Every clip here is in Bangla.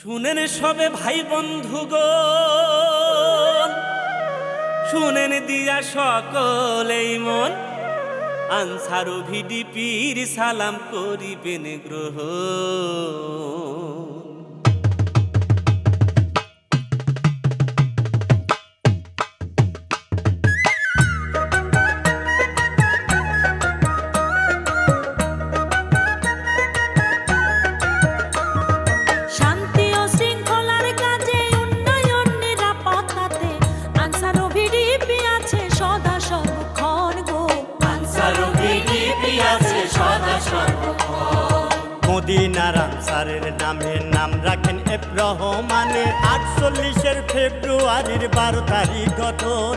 শুনেন সবে ভাই বন্ধুগণ, শুনেন দিয়া সকলেই মন, আনসার ও ভিডিপির সালাম করিবেন গ্রহণ। মদিনার আনসারের নামে নাম রাখেন এফ রহমানের 48-এর ফেব্রুয়ারির 12 তারিখ গঠন।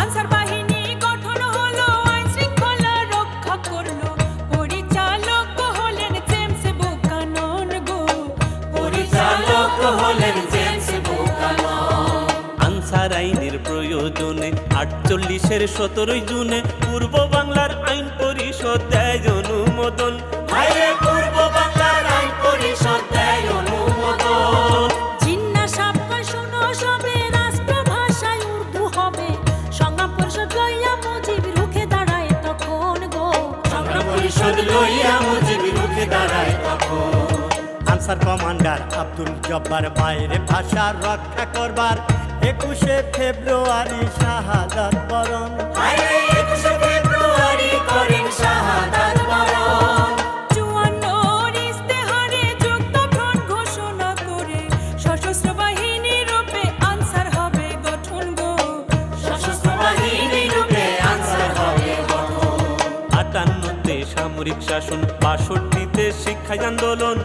আনসার বাহিনী গঠন হলো, আইন শৃঙ্খলা রক্ষা করলো, পরিচালক হলেন জেমস বুকানন গো, পরিচালক হলেন জেমস বুকানন। আনসার আইনের প্রয়োজনে 48-এর 17 জুনে পূর্ব বাংলার আইন পরিষদ দেয় অনুমোদন। পূর্ব বাংলার আইন পরিষদ দেয় অনুমোদন। জিজ্ঞাসা শোনো সবে, রাষ্ট্রভাষায় উর্দু হবে, সংগ্রাম পরিষদ লইয়া মুজিব রুখে দাঁড়ায় তখন গো, সংগ্রাম পরিষদ লইয়া মুজিব রুখে দাঁড়ায় তখন। আনসার কমান্ডার আব্দুল জব্বার বাইরে ভাষা রক্ষা করবার 21শে ফেব্রুয়ারি শাহাদাত বরণ। 21শে ফেব্রুয়ারি করেন শাহাদাত বরণ। 54 ইস্তেহারে যুদ্ধক্ষণ ঘোষণা করে, সশস্ত্র বাহিনী রূপে আনসার হবে গঠন গো, সশস্ত্র বাহিনী রূপে আনসার হবে গঠন। 58-তে সামরিক শাসন, 62-তে শিক্ষা আন্দোলন,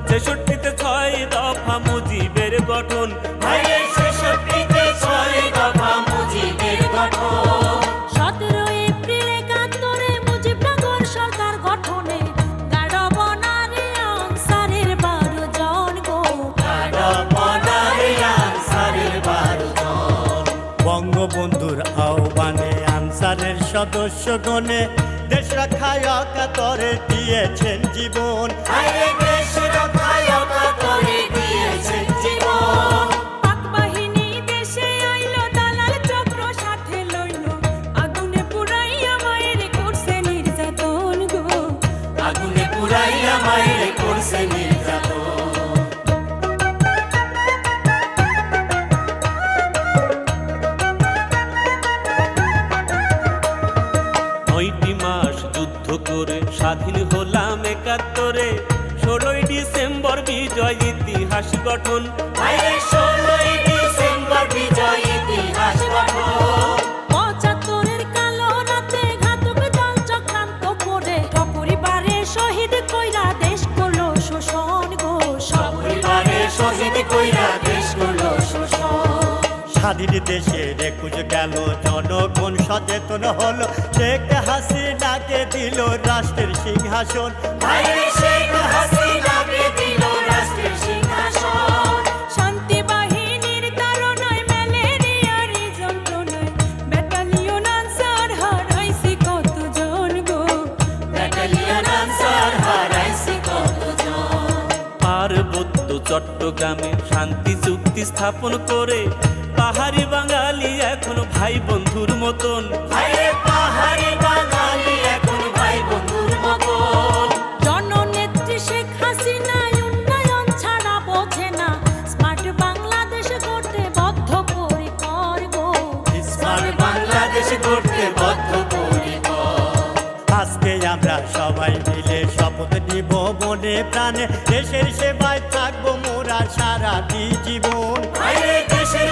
63-তে 6 দফা মুজিবের গঠন। 63-তে 6 দফা মুজিবের গঠন। 17 এপ্রিল 71-এ মুজিবনগর সরকার গঠনে, গাড়বনারে আনসারের 12 জন গো, গাড়বনারে আনসারের 12 জন। বঙ্গবন্ধুর আহ্বানে আনসারের সদস্যগণে দেশ রক্ষায় অকাতরে দিয়েছেন জীবন। দেশ রক্ষায় অকাতরে দিয়েছেন জীবন। পাক বাহিনী দেশে আইলো, দালাল চক্র সাথে লইল, আগুনে পুড়াইয়া মায়ের করছে নির্যাতন গো, আগুনে পুরাইয়া মায়ের করছে নির্যাতন। 9টি মাস যুদ্ধ করে স্বাধীন হলাম 71-এ, 16 ডিসেম্বর বিজয় ইতিহাস গঠন। 16 ডিসেম্বর বিজয় ইতিহাস গঠন। 75-এর কালো রাতে ঘাতক দল চক্রান্ত করে, সপরিবারে শহীদ কইরা দেশ করলো শোষণ গো, সপরিবারে শহীদ কইরা দেশ করলো শোষণ। স্বাধীন দেশের 21 গেল, জনগণ সচেতন হলো, শেখ হাসিনাকে দিল রাষ্ট্রের সিংহাসন। শেখ হাসিনাকে দিল রাষ্ট্রের সিংহাসন। শান্তি বাহিনীর তাড়নায়, ম্যালেরিয়ার যন্ত্রণায়, ব্যাটালিয়ন আনসার হারাইছি কতজন গো, ব্যাটালিয়ন আনসার হারাইছি কতজন। পার্বত্য চট্টগ্রামে শান্তি চুক্তি স্থাপন করে, পাহাড়ি বাঙালি এখন ভাই বন্ধুর মতন। পাহাড়ি বাঙালি এখন ভাই বন্ধুর মতন। জননেত্রী শেখ হাসিনা উন্নয়ন ছাড়া বোঝে না, স্মার্ট বাংলাদেশ গড়তে বদ্ধপরিকর গো, স্মার্ট বাংলাদেশ গড়তে বদ্ধপরিকর। আজকে আমরা সবাই মিলে শপথ নিব মনে প্রাণে, দেশের সেবায় থাকবো মোরা সারাটি জীবন। দেশের